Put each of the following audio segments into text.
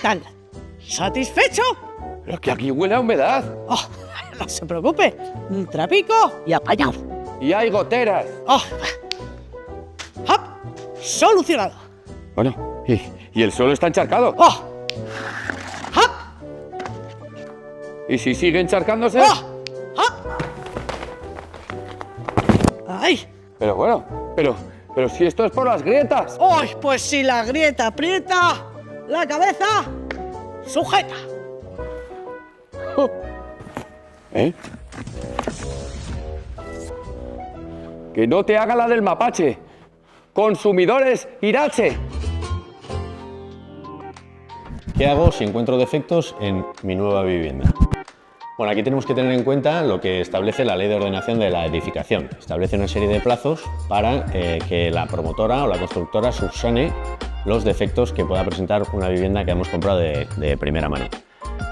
tal? ¿Satisfecho? Pero es que aquí huele a humedad. Oh, no se preocupe. Un trapico y apañado. Y hay goteras. Oh. ¡Hop! Solucionado. Bueno, y el suelo está encharcado. ¡Oh! ¡Hop! ¿Y si sigue encharcándose? ¡Oh! ¡Hop! ¡Ay! Pero bueno, pero si esto es por las grietas. ¡Ay! Pues si la grieta aprieta, la cabeza sujeta. ¿Eh? Que no te haga la del mapache. Consumidores Irache. ¿Qué hago si encuentro defectos en mi nueva vivienda? Bueno, aquí tenemos que tener en cuenta lo que establece la Ley de Ordenación de la Edificación. Establece una serie de plazos para que la promotora o la constructora subsane los defectos que pueda presentar una vivienda que hemos comprado de primera mano.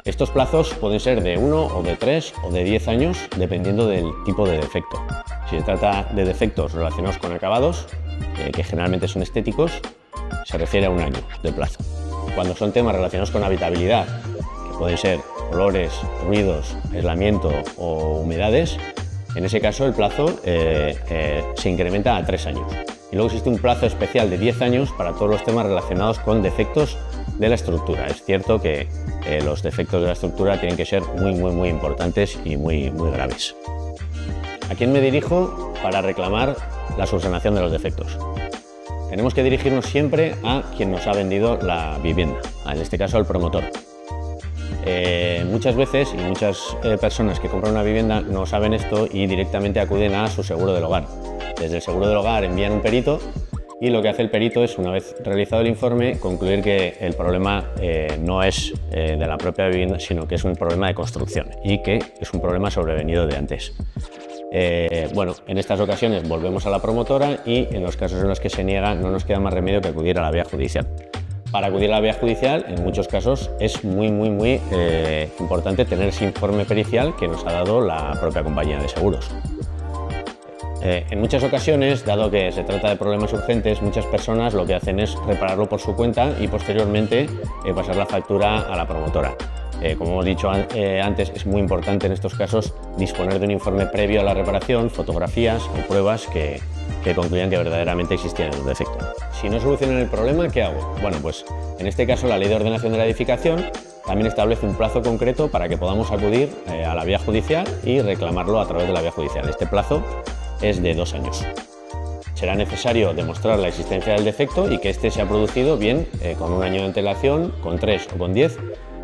Estos plazos pueden ser de 1 o de 3 o de 10 años, dependiendo del tipo de defecto. Si se trata de defectos relacionados con acabados, que generalmente son estéticos, se refiere a 1 año de plazo. Cuando son temas relacionados con habitabilidad, que pueden ser olores, ruidos, aislamiento o humedades, en ese caso el plazo se incrementa a 3 años. Y luego existe un plazo especial de 10 años para todos los temas relacionados con defectos de la estructura. Es cierto que los defectos de la estructura tienen que ser muy importantes y muy graves. ¿A quién me dirijo para reclamar la subsanación de los defectos? Tenemos que dirigirnos siempre a quien nos ha vendido la vivienda, en este caso al promotor. Muchas veces y muchas personas que compran una vivienda no saben esto y directamente acuden a su seguro del hogar. Desde el seguro del hogar envían un perito y lo que hace el perito es, una vez realizado el informe, concluir que el problema no es de la propia vivienda, sino que es un problema de construcción y que es un problema sobrevenido de antes. Bueno, en estas ocasiones volvemos a la promotora y en los casos en los que se niega no nos queda más remedio que acudir a la vía judicial. Para acudir a la vía judicial, en muchos casos, es muy importante tener ese informe pericial que nos ha dado la propia compañía de seguros. En muchas ocasiones, dado que se trata de problemas urgentes, muchas personas lo que hacen es repararlo por su cuenta y posteriormente pasar la factura a la promotora. Como hemos dicho antes, es muy importante en estos casos disponer de un informe previo a la reparación, fotografías o pruebas que concluyan que verdaderamente existían los defectos. Si no solucionan el problema, ¿qué hago? Bueno, pues en este caso la Ley de Ordenación de la Edificación también establece un plazo concreto para que podamos acudir a la vía judicial y reclamarlo a través de la vía judicial. Este plazo es de 2 años. Será necesario demostrar la existencia del defecto y que éste se ha producido bien con 1 año de antelación, con 3 o con 10,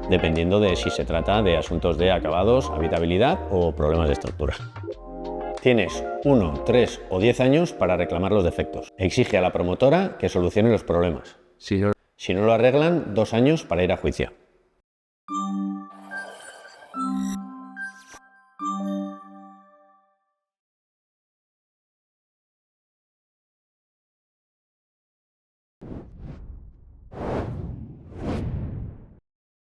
dependiendo de si se trata de asuntos de acabados, habitabilidad o problemas de estructura. Tienes 1, 3 o 10 años para reclamar los defectos. Exige a la promotora que solucione los problemas. Si no lo arreglan, 2 años para ir a juicio.